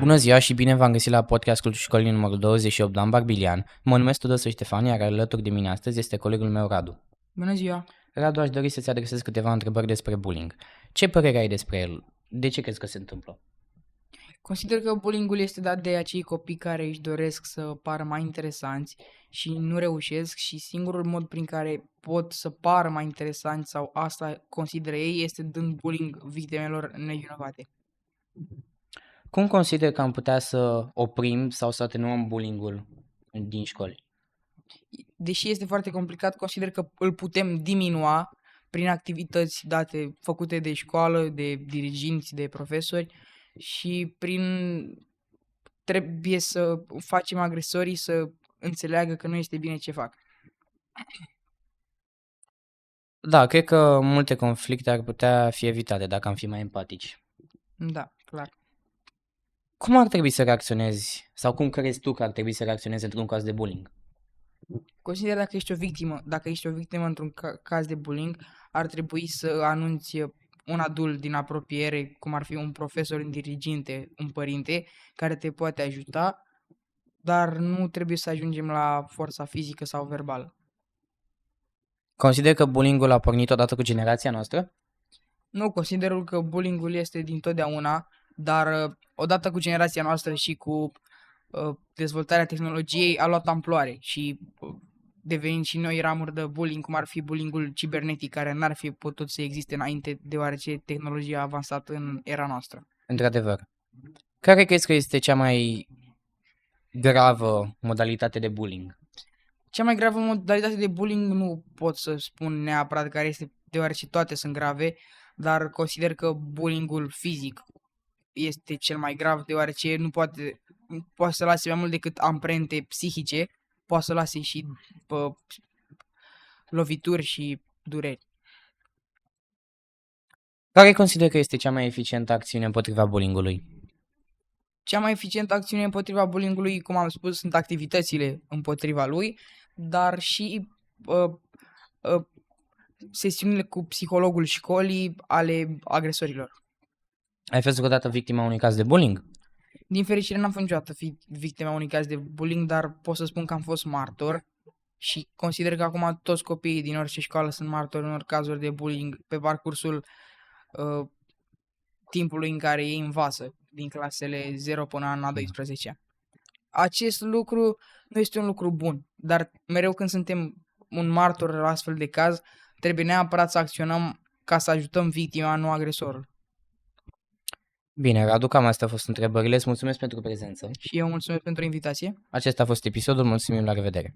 Bună ziua și bine v-am găsit la podcastul școlii numărul 28, Dan Barbilian. Mă numesc Tudor Ștefan, iar alături de mine astăzi este colegul meu Radu. Bună ziua! Radu, aș dori să-ți adresez câteva întrebări despre bullying. Ce părere ai despre el? De ce crezi că se întâmplă? Consider că bullying-ul este dat de acei copii care își doresc să pară mai interesanți și nu reușesc și singurul mod prin care pot să pară mai interesanți sau asta consideră ei este dând bullying victimelor nevinovate. Cum consider că am putea să oprim sau să atenuăm bullying-ul din școli? Deși este foarte complicat, consider că îl putem diminua prin activități făcute de școală, de diriginți, de profesori și trebuie să facem agresorii să înțeleagă că nu este bine ce fac. Da, cred că multe conflicte ar putea fi evitate dacă am fi mai empatici. Da, clar. Cum ar trebui să reacționezi sau cum crezi tu că ar trebui să reacționezi într-un caz de bullying? Consider dacă ești o victimă într-un caz de bullying, ar trebui să anunți un adult din apropiere, cum ar fi un profesor, un diriginte, un părinte, care te poate ajuta, dar nu trebuie să ajungem la forța fizică sau verbală. Consider că bullying-ul a pornit odată cu generația noastră? Nu consider că bullying-ul este dintotdeauna, dar odată cu generația noastră și cu dezvoltarea tehnologiei a luat amploare și devenind și noi ramuri de bullying, cum ar fi bullying-ul cibernetic, care n-ar fi putut să existe înainte, deoarece tehnologia a avansat în era noastră. Într-adevăr. Care crezi că este cea mai gravă modalitate de bullying? Cea mai gravă modalitate de bullying nu pot să spun neapărat care este, deoarece toate sunt grave, dar consider că bullying-ul fizic este cel mai grav, deoarece nu poate să lase mai mult decât amprente psihice, poate să lase și lovituri și dureri. Care consider că este cea mai eficientă acțiune împotriva bullying-ului? Cea mai eficientă acțiune împotriva bullying-ului, cum am spus, sunt activitățile împotriva lui, dar și sesiunile cu psihologul școlii ale agresorilor. Ai fost vreodată victima unui caz de bullying? Din fericire n-am fost niciodată victima unui caz de bullying, dar pot să spun că am fost martor și consider că acum toți copiii din orice școală sunt martori unor cazuri de bullying pe parcursul timpului în care ei învață, din clasele 0 până în a 12-a. Acest lucru nu este un lucru bun, dar mereu când suntem un martor la astfel de caz, trebuie neapărat să acționăm ca să ajutăm victima, nu agresorul. Bine, Radu, cam astea au fost întrebările. Îți mulțumesc pentru prezență. Și eu mulțumesc pentru invitație. Acesta a fost episodul. Mulțumim, la revedere!